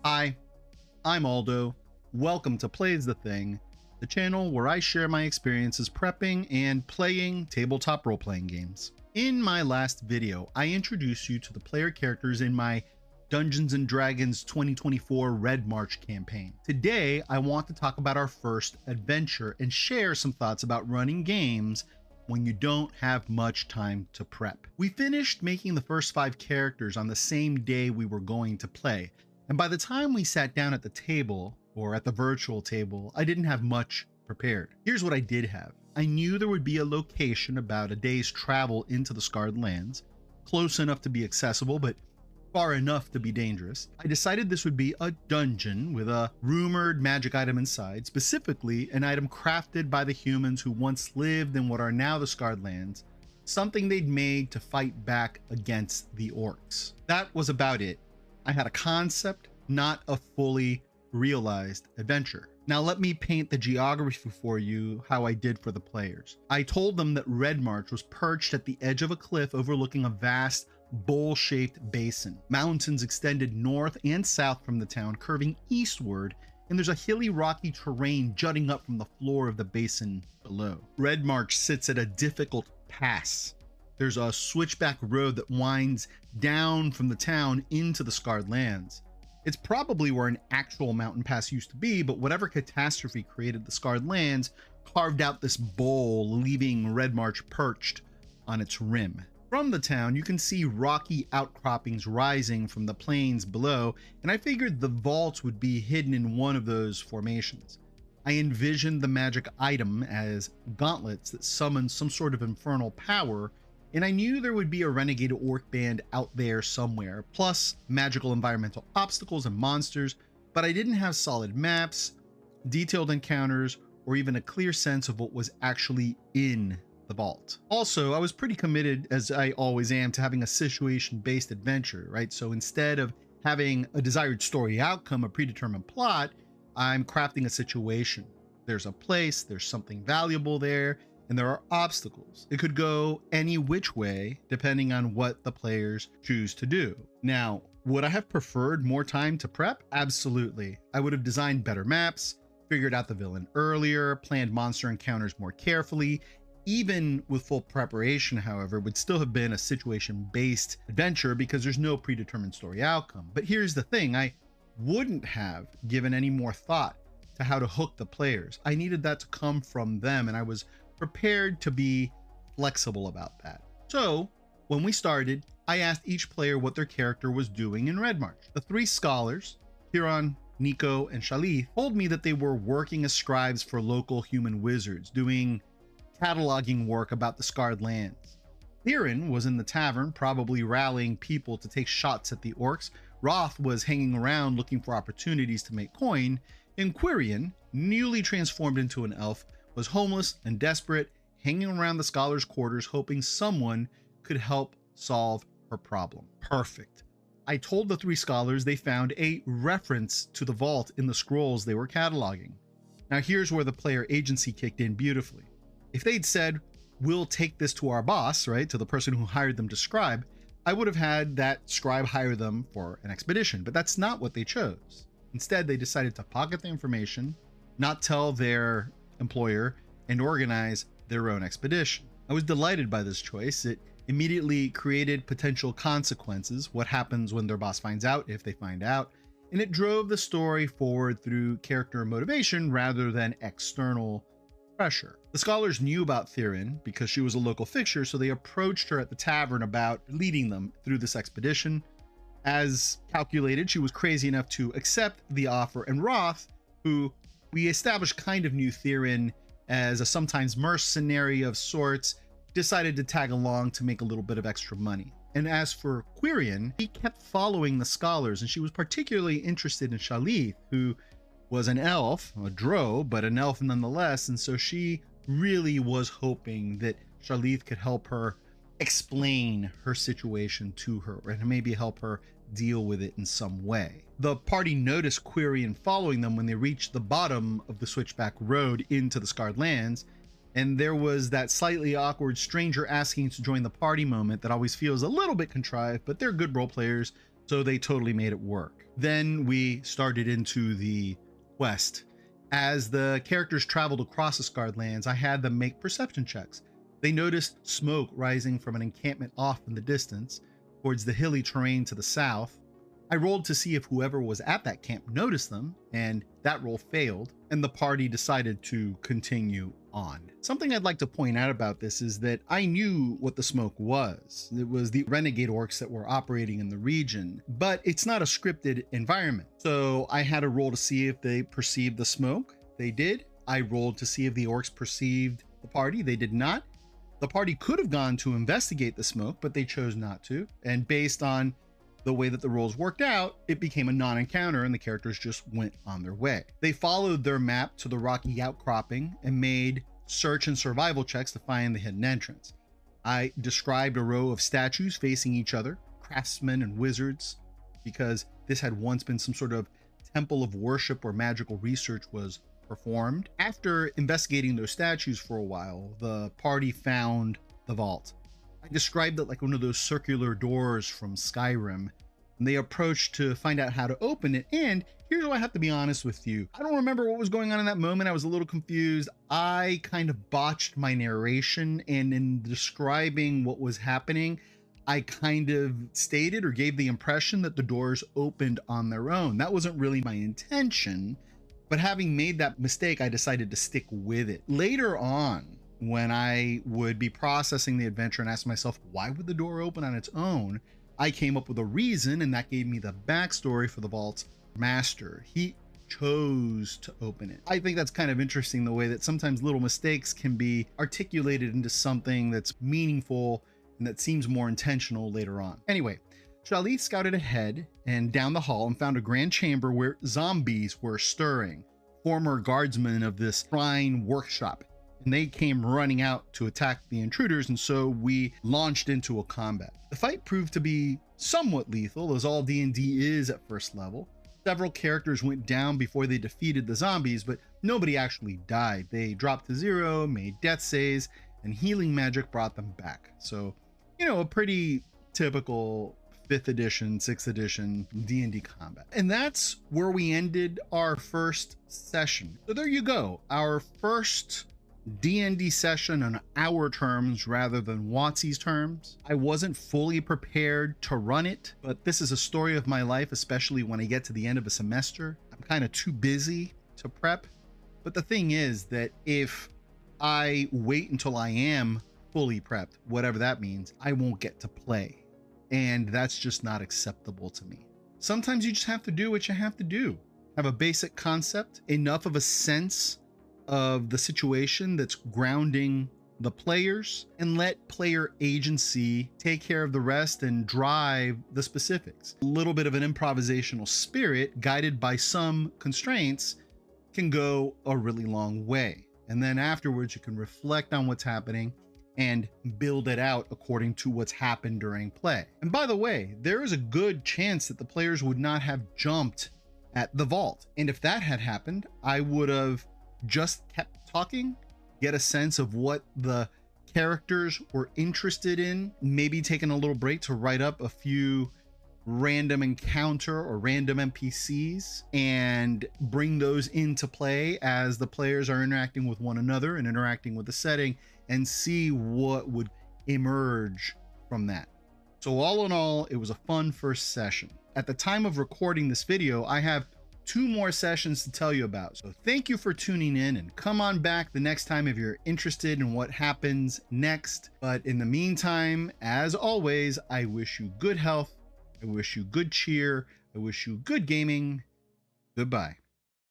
Hi, I'm Aldo. Welcome to Plays the Thing, the channel where I share my experiences prepping and playing tabletop role-playing games. In my last video, I introduced you to the player characters in my Dungeons & Dragons 2024 Redmarch campaign. Today, I want to talk about our first adventure and share some thoughts about running games when you don't have much time to prep. We finished making the first 5 characters on the same day we were going to play, and by the time we sat down at the table, or at the virtual table, I didn't have much prepared. Here's what I did have. I knew there would be a location about a day's travel into the Scarred Lands, close enough to be accessible, but far enough to be dangerous. I decided this would be a dungeon with a rumored magic item inside, specifically an item crafted by the humans who once lived in what are now the Scarred Lands, something they'd made to fight back against the orcs. That was about it. I had a concept, not a fully realized adventure. Now let me paint the geography for you how I did for the players. I told them that Redmarch was perched at the edge of a cliff overlooking a vast bowl-shaped basin. Mountains extended north and south from the town, curving eastward, and there's a hilly, rocky terrain jutting up from the floor of the basin below. Redmarch sits at a difficult pass. There's a switchback road that winds down from the town into the Scarred Lands. It's probably where an actual mountain pass used to be, but whatever catastrophe created the Scarred Lands carved out this bowl, leaving Redmarch perched on its rim. From the town, you can see rocky outcroppings rising from the plains below, and I figured the vault would be hidden in one of those formations. I envisioned the magic item as gauntlets that summon some sort of infernal power, and I knew there would be a renegade orc band out there somewhere, plus magical environmental obstacles and monsters, but I didn't have solid maps, detailed encounters, or even a clear sense of what was actually in the vault. Also, I was pretty committed, as I always am, to having a situation-based adventure, right? So instead of having a desired story outcome, a predetermined plot, I'm crafting a situation. There's a place, there's something valuable there, and there are obstacles. It could go any which way, depending on what the players choose to do. Now, would I have preferred more time to prep? Absolutely. I would have designed better maps, figured out the villain earlier, planned monster encounters more carefully. Even with full preparation, however, would still have been a situation-based adventure because there's no predetermined story outcome. But here's the thing, I wouldn't have given any more thought to how to hook the players. I needed that to come from them, and I was prepared to be flexible about that. So when we started, I asked each player what their character was doing in Redmarch. The 3 scholars, Huron, Nico, and Shalith, told me that they were working as scribes for local human wizards, doing cataloging work about the Scarred Lands. Theron was in the tavern, probably rallying people to take shots at the orcs. Roth was hanging around looking for opportunities to make coin, and Quirion, newly transformed into an elf, was homeless and desperate, hanging around the scholars' quarters hoping someone could help solve her problem. Perfect. I told the 3 scholars they found a reference to the vault in the scrolls they were cataloging. Now here's where the player agency kicked in beautifully. If they'd said, "We'll take this to our boss," right, to the person who hired them to scribe, I would have had that scribe hire them for an expedition, but that's not what they chose. Instead, they decided to pocket the information, not tell their employer, and organize their own expedition. I was delighted by this choice. It immediately created potential consequences, what happens when their boss finds out, if they find out, and it drove the story forward through character motivation rather than external pressure. The scholars knew about Theron because she was a local fixture, so they approached her at the tavern about leading them through this expedition. As calculated, she was crazy enough to accept the offer, and Roth, who we established kind of knew Theron as a sometimes mercenary of sorts, decided to tag along to make a little bit of extra money. And as for Quirion, he kept following the scholars, and she was particularly interested in Shalith, who was an elf, a drow, but an elf nonetheless, and so she really was hoping that Shalith could help her explain her situation to her and maybe help her deal with it in some way. The party noticed Quirion following them when they reached the bottom of the switchback road into the Scarred Lands, and there was that slightly awkward stranger asking to join the party moment that always feels a little bit contrived, but they're good role players, So they totally made it work. Then we started into the quest. As the characters traveled across the scarred lands, I had them make perception checks. They noticed smoke rising from an encampment off in the distance towards the hilly terrain to the south. I rolled to see if whoever was at that camp noticed them, and that roll failed, and the party decided to continue on. Something I'd like to point out about this is that I knew what the smoke was. It was the renegade orcs that were operating in the region, but it's not a scripted environment. So I had to roll to see if they perceived the smoke. They did. I rolled to see if the orcs perceived the party. They did not. The party could have gone to investigate the smoke, but they chose not to. And based on the way that the rolls worked out, it became a non-encounter and the characters just went on their way. They followed their map to the rocky outcropping and made search and survival checks to find the hidden entrance. I described a row of statues facing each other, craftsmen and wizards, because this had once been some sort of temple of worship where magical research was performed. After investigating those statues for a while, the party found the vault. I described it like one of those circular doors from Skyrim, and they approached to find out how to open it. And here's where I have to be honest with you. I don't remember what was going on in that moment. I was a little confused. I kind of botched my narration, and in describing what was happening, I kind of stated or gave the impression that the doors opened on their own. That wasn't really my intention, but having made that mistake, I decided to stick with it. Later on, when I would be processing the adventure and ask myself, why would the door open on its own? I came up with a reason, and that gave me the backstory for the vault's master. He chose to open it. I think that's kind of interesting, the way that sometimes little mistakes can be articulated into something that's meaningful and that seems more intentional later on. Anyway, Shalit scouted ahead and down the hall and found a grand chamber where zombies were stirring, former guardsmen of this shrine workshop. And they came running out to attack the intruders, and so we launched into a combat. The fight proved to be somewhat lethal, as all D&D is at first level. Several characters went down before they defeated the zombies, but nobody actually died. They dropped to 0, made death saves, and healing magic brought them back. So, you know, a pretty typical 5th edition, 6th edition D&D combat. And that's where we ended our first session. So there you go, our first D&D session on our terms rather than WotC's terms. I wasn't fully prepared to run it, but this is a story of my life, especially when I get to the end of a semester. I'm kind of too busy to prep. But the thing is that if I wait until I am fully prepped, whatever that means, I won't get to play. And that's just not acceptable to me. Sometimes you just have to do what you have to do. Have a basic concept, enough of a sense of the situation that's grounding the players, and let player agency take care of the rest and drive the specifics. A little bit of an improvisational spirit guided by some constraints can go a really long way. And then afterwards you can reflect on what's happening and build it out according to what's happened during play. And by the way, there is a good chance that the players would not have jumped at the vault. And if that had happened, I would have just kept talking, get a sense of what the characters were interested in, maybe taking a little break to write up a few random encounter or random NPCs and bring those into play as the players are interacting with one another and interacting with the setting, and see what would emerge from that. So all in all, it was a fun first session. At the time of recording this video, I have 2 more sessions to tell you about. So thank you for tuning in, and come on back the next time if you're interested in what happens next. But in the meantime, as always, I wish you good health. I wish you good cheer. I wish you good gaming. Goodbye.